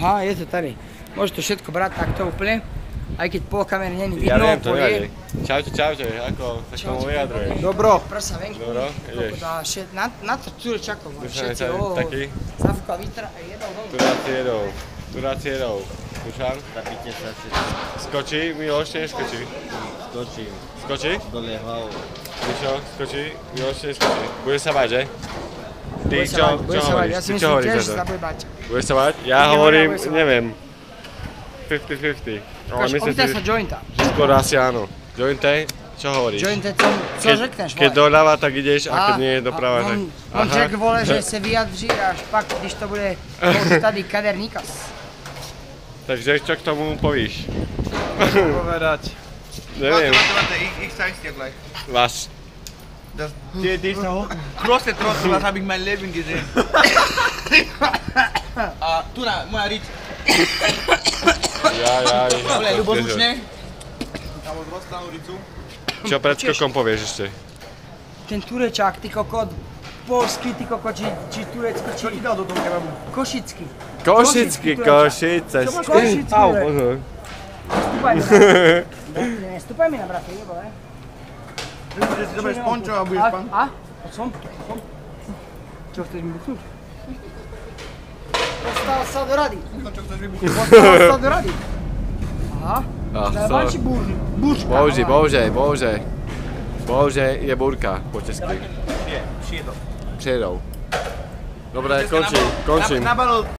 Aha, je to tady. Môže to všetko brať takto úplne. Aj keď pol kamery není vidno. Ja viem, to nevadí. Čaute, ako sa k tomu vyjadruješ? Dobro. Prsa venku. Dobro, ideš. Na to turečakov. Všetci, taký. Zafúkal vítr a jedol dolu. Turáci jedou. Dušan? Zapíte sa všetci. Skočí, Miloš, neskočí. Skočím. Skočí? Dole hlavou. Mišo, skočí, Miloš, neskočí. Bude sa bať, že? Ty Bude čo sa bať. hovoríš? Ja si Ty čo myslím hovoríš tiež, za že to? sa bude bať. Bude sa bať? Ja Bude hovorím, sa bať. neviem. 50-50. Ale myslím Opýtaj si, sa jointa. že skôr asi áno. Jointe, čo hovoríš? Joint je to, co řekneš, Keď vole? doľava, tak ideš, a keď nie je doprava, tak... On řekl, vole, že se vyjadří až pak, když to bude tady kaderníkas. Takže čo k tomu povíš? Povedať. Neviem. Warte, ich zeig's dir gleich. Was? Die ist noch große Trottel, was habe ich mein Leben gesehen. Tuna, moja rič. Ja. Dobre, ľubozučne. Tam od rozstavu ricu. Čo pred skokom povieš ešte? Ten turečák, ty kokot, polský, ty kokot, či turecký, či... Čo ti dal do toho kebabu? Košický. Košický, Košice. Košický, Au, bre. pozor. Stúpaj mi na brate. Nestúpaj mi na brate, jebole. Willst du, dass ich dabei Sponge a budeš pan? A? Som. Čo chceš mi buchnúť? Dostal sa do rady. Čo chceš vybuchnúť? Dostal sa do rady. Aha. Ach, Treba či so. búrka. Bože, je búrka po česky. Nie, šiedo. Přijedou. Dobre, končím. Nabalil